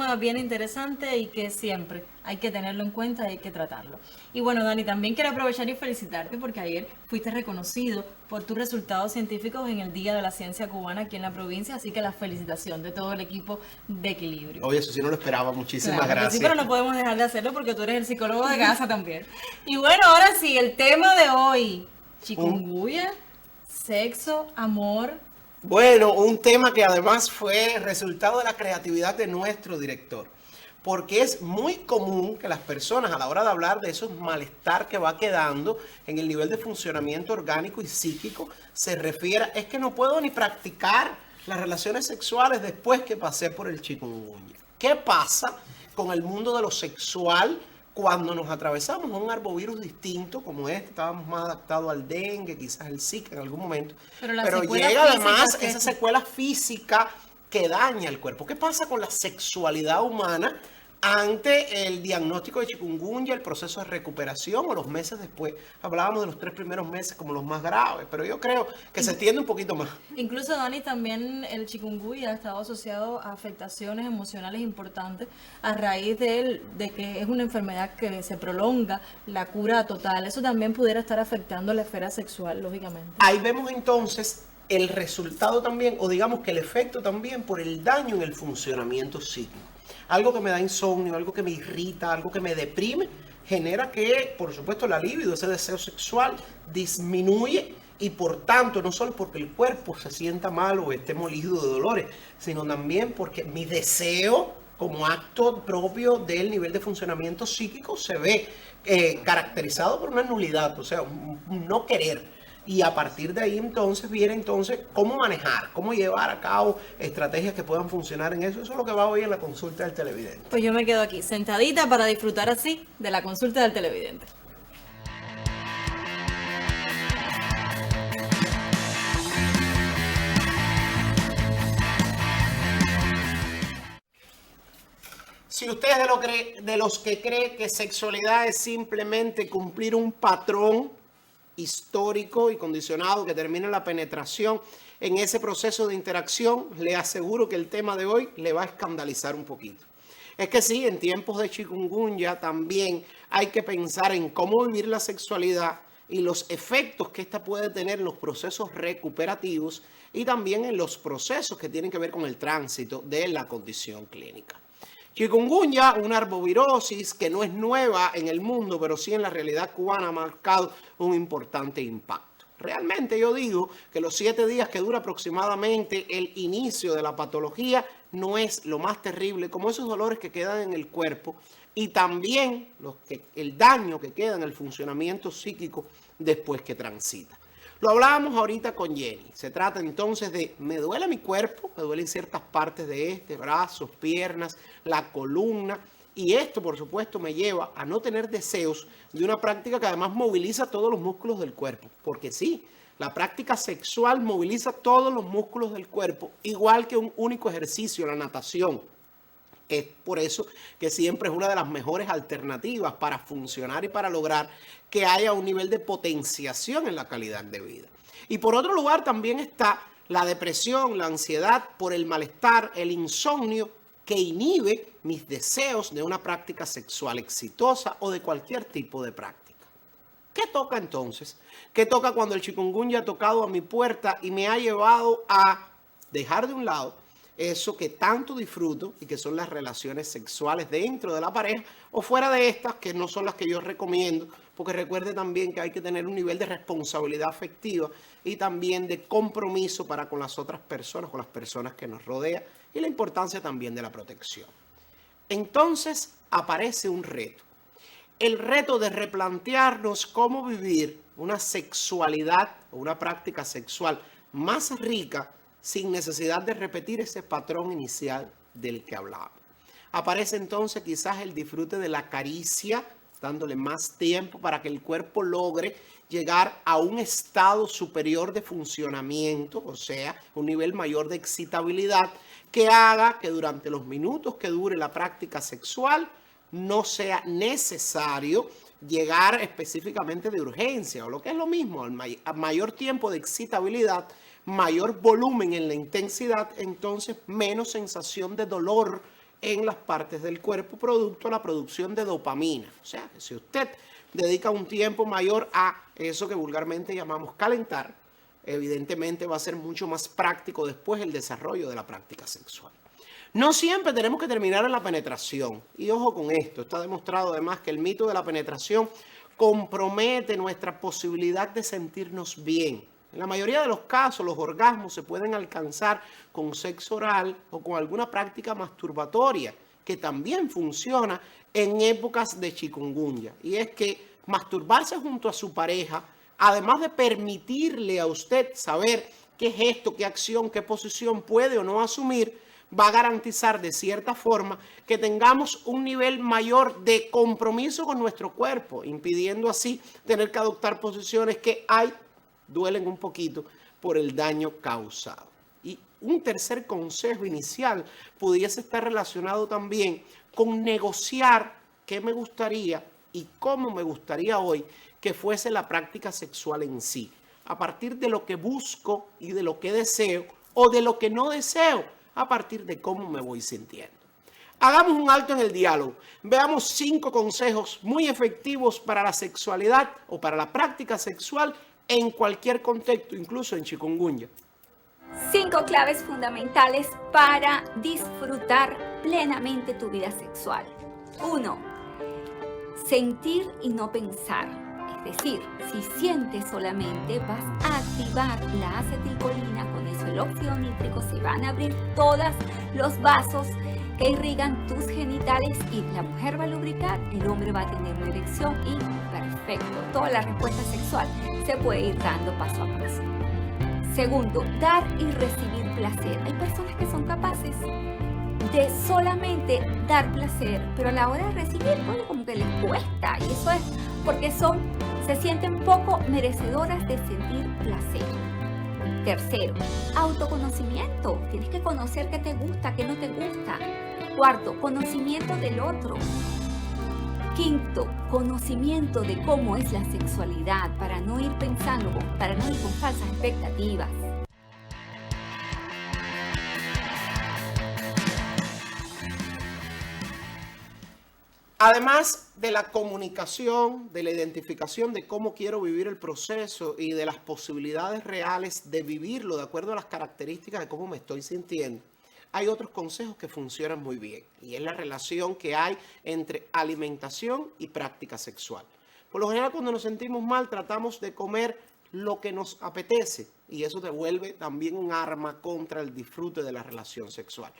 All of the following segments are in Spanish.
tema bien interesante y que siempre hay que tenerlo en cuenta y hay que tratarlo. Y bueno, Dani, también quiero aprovechar y felicitarte porque ayer fuiste reconocido por tus resultados científicos en el Día de la Ciencia Cubana aquí en la provincia, así que la felicitación de todo el equipo de Equilibrio. Oye, eso sí no lo esperaba, muchísimas Claro que gracias. sí, pero no podemos dejar de hacerlo porque tú eres el psicólogo de casa también. Y bueno, ahora sí, el tema de hoy, chikungunya, sexo, amor. Bueno, un tema que además fue resultado de la creatividad de nuestro director, porque es muy común que las personas a la hora de hablar de esos malestar que va quedando en el nivel de funcionamiento orgánico y psíquico, se refiera, es que no puedo ni practicar las relaciones sexuales después que pasé por el chikungunya. ¿Qué pasa con el mundo de lo sexual cuando nos atravesamos a un arbovirus distinto como este? Estábamos más adaptados al dengue, quizás el Zika en algún momento, pero llega además esa secuela física que daña el cuerpo. ¿Qué pasa con la sexualidad humana ante el diagnóstico de chikungunya, el proceso de recuperación o los meses después? Hablábamos de los 3 primeros meses como los más graves, pero yo creo que se extiende un poquito más. Incluso, Dani, también el chikungunya ha estado asociado a afectaciones emocionales importantes a raíz de que es una enfermedad que se prolonga la cura total. Eso también pudiera estar afectando la esfera sexual, lógicamente. Ahí vemos entonces el resultado también, o digamos que el efecto también por el daño en el funcionamiento psíquico. Algo que me da insomnio, algo que me irrita, algo que me deprime, genera que, por supuesto, la libido, ese deseo sexual, disminuye y por tanto, no solo porque el cuerpo se sienta mal o esté molido de dolores, sino también porque mi deseo como acto propio del nivel de funcionamiento psíquico se ve caracterizado por una nulidad, o sea, un no querer. Y a partir de ahí entonces viene cómo manejar, cómo llevar a cabo estrategias que puedan funcionar en eso. Eso es lo que va hoy en la consulta del televidente. Pues yo me quedo aquí sentadita para disfrutar así de la consulta del televidente. Si usted es de los que cree que sexualidad es simplemente cumplir un patrón histórico y condicionado que termina en la penetración, en ese proceso de interacción, le aseguro que el tema de hoy le va a escandalizar un poquito. Es que sí, en tiempos de chikungunya también hay que pensar en cómo vivir la sexualidad y los efectos que esta puede tener en los procesos recuperativos y también en los procesos que tienen que ver con el tránsito de la condición clínica. Chikungunya, una arbovirosis que no es nueva en el mundo, pero sí en la realidad cubana ha marcado un importante impacto. Realmente yo digo que los 7 días que dura aproximadamente el inicio de la patología no es lo más terrible, como esos dolores que quedan en el cuerpo y también el daño que queda en el funcionamiento psíquico después que transita. Lo hablábamos ahorita con Jenny. Se trata entonces de, me duele mi cuerpo, me duelen ciertas partes de brazos, piernas, la columna. Y esto, por supuesto, me lleva a no tener deseos de una práctica que además moviliza todos los músculos del cuerpo. Porque sí, la práctica sexual moviliza todos los músculos del cuerpo, igual que un único ejercicio, la natación. Es por eso que siempre es una de las mejores alternativas para funcionar y para lograr que haya un nivel de potenciación en la calidad de vida. Y por otro lugar también está la depresión, la ansiedad por el malestar, el insomnio que inhibe mis deseos de una práctica sexual exitosa o de cualquier tipo de práctica. ¿Qué toca entonces? ¿Qué toca cuando el chikungunya ha tocado a mi puerta y me ha llevado a dejar de un lado eso que tanto disfruto y que son las relaciones sexuales dentro de la pareja o fuera de estas, que no son las que yo recomiendo, porque recuerde también que hay que tener un nivel de responsabilidad afectiva y también de compromiso para con las otras personas, con las personas que nos rodean y la importancia también de la protección. Entonces aparece un reto, el reto de replantearnos cómo vivir una sexualidad o una práctica sexual más rica sin necesidad de repetir ese patrón inicial del que hablaba. Aparece entonces quizás el disfrute de la caricia, dándole más tiempo para que el cuerpo logre llegar a un estado superior de funcionamiento, o sea, un nivel mayor de excitabilidad, que haga que durante los minutos que dure la práctica sexual no sea necesario llegar específicamente de urgencia, o lo que es lo mismo, a mayor tiempo de excitabilidad, mayor volumen en la intensidad, entonces menos sensación de dolor en las partes del cuerpo producto a la producción de dopamina. O sea, que si usted dedica un tiempo mayor a eso que vulgarmente llamamos calentar, evidentemente va a ser mucho más práctico después el desarrollo de la práctica sexual. No siempre tenemos que terminar en la penetración. Y ojo con esto, está demostrado además que el mito de la penetración compromete nuestra posibilidad de sentirnos bien. En la mayoría de los casos, los orgasmos se pueden alcanzar con sexo oral o con alguna práctica masturbatoria, que también funciona en épocas de chikungunya. Y es que masturbarse junto a su pareja, además de permitirle a usted saber qué gesto, qué acción, qué posición puede o no asumir, va a garantizar de cierta forma que tengamos un nivel mayor de compromiso con nuestro cuerpo, impidiendo así tener que adoptar posiciones que duelen un poquito por el daño causado. Y un tercer consejo inicial pudiese estar relacionado también con negociar qué me gustaría y cómo me gustaría hoy que fuese la práctica sexual en sí, a partir de lo que busco y de lo que deseo o de lo que no deseo, a partir de cómo me voy sintiendo. Hagamos un alto en el diálogo. Veamos 5 consejos muy efectivos para la sexualidad o para la práctica sexual en cualquier contexto, incluso en chikungunya. 5 claves fundamentales para disfrutar plenamente tu vida sexual. 1. Sentir y no pensar. Es decir, si sientes solamente, vas a activar la acetilcolina, con eso el óxido nítrico, se van a abrir todos los vasos que irrigan tus genitales y la mujer va a lubricar, el hombre va a tener una erección y perfecto. Toda la respuesta sexual se puede ir dando paso a paso. Segundo, dar y recibir placer. Hay personas que son capaces de solamente dar placer, pero a la hora de recibir, bueno, como que les cuesta, y eso es porque se sienten poco merecedoras de sentir placer. Tercero, autoconocimiento. Tienes que conocer qué te gusta, qué no te gusta. Cuarto, conocimiento del otro. Quinto, conocimiento de cómo es la sexualidad para no ir pensando, para no ir con falsas expectativas. Además de la comunicación, de la identificación de cómo quiero vivir el proceso y de las posibilidades reales de vivirlo de acuerdo a las características de cómo me estoy sintiendo, hay otros consejos que funcionan muy bien y es la relación que hay entre alimentación y práctica sexual. Por lo general, cuando nos sentimos mal, tratamos de comer lo que nos apetece y eso te vuelve también un arma contra el disfrute de la relación sexual.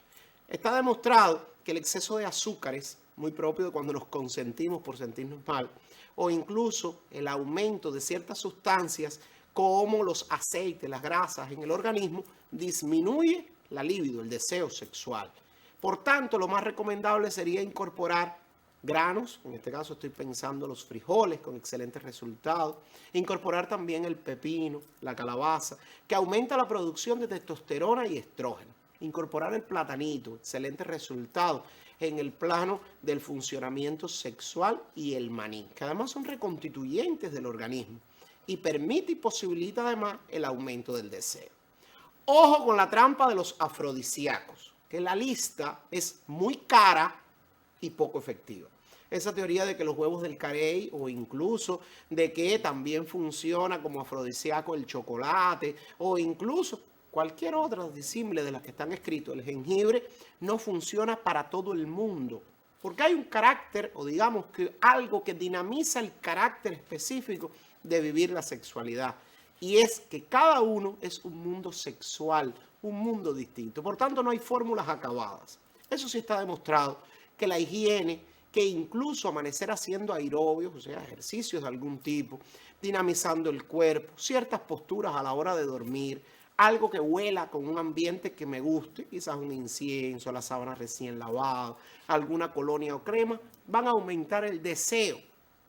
Está demostrado que el exceso de azúcares, muy propio de cuando nos consentimos por sentirnos mal, o incluso el aumento de ciertas sustancias como los aceites, las grasas en el organismo, disminuye la libido, el deseo sexual. Por tanto, lo más recomendable sería incorporar granos, en este caso estoy pensando los frijoles con excelentes resultados, incorporar también el pepino, la calabaza, que aumenta la producción de testosterona y estrógeno, incorporar el platanito, excelentes resultados en el plano del funcionamiento sexual, y el maní, que además son reconstituyentes del organismo y permite y posibilita además el aumento del deseo. Ojo con la trampa de los afrodisíacos, que la lista es muy cara y poco efectiva. Esa teoría de que los huevos del carey o incluso de que también funciona como afrodisíaco el chocolate o incluso cualquier otra disímile de las que están escritos, el jengibre, no funciona para todo el mundo. Porque hay un carácter, o digamos que algo que dinamiza el carácter específico de vivir la sexualidad. Y es que cada uno es un mundo sexual, un mundo distinto. Por tanto, no hay fórmulas acabadas. Eso sí está demostrado, que la higiene, que incluso amanecer haciendo aerobios, o sea, ejercicios de algún tipo, dinamizando el cuerpo, ciertas posturas a la hora de dormir, algo que huela con un ambiente que me guste, quizás un incienso, la sábana recién lavada, alguna colonia o crema, van a aumentar el deseo.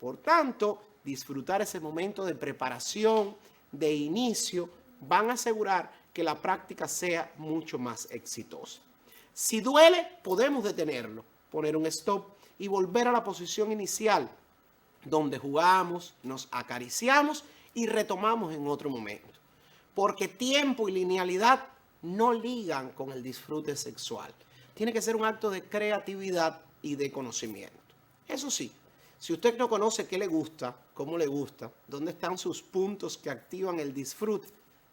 Por tanto, disfrutar ese momento de preparación, de inicio, van a asegurar que la práctica sea mucho más exitosa. Si duele, podemos detenerlo, poner un stop y volver a la posición inicial, donde jugamos, nos acariciamos y retomamos en otro momento. Porque tiempo y linealidad no ligan con el disfrute sexual. tiene que ser un acto de creatividad y de conocimiento. Eso sí, si usted no conoce qué le gusta, cómo le gusta, dónde están sus puntos que activan el disfrute,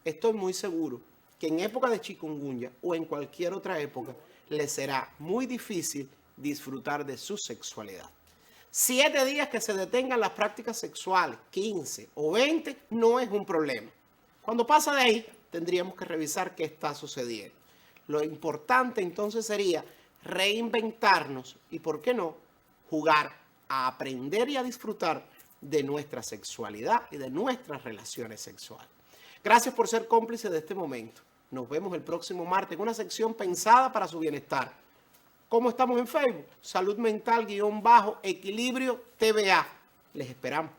estoy muy seguro que en época de chikungunya o en cualquier otra época le será muy difícil disfrutar de su sexualidad. 7 días que se detengan las prácticas sexuales, 15 o 20, no es un problema. Cuando pasa de ahí, tendríamos que revisar qué está sucediendo. Lo importante entonces sería reinventarnos y, ¿por qué no?, jugar a aprender y a disfrutar de nuestra sexualidad y de nuestras relaciones sexuales. Gracias por ser cómplice de este momento. Nos vemos el próximo martes en una sección pensada para su bienestar. ¿Cómo estamos en Facebook? Salud Mental _Equilibrio TVA. Les esperamos.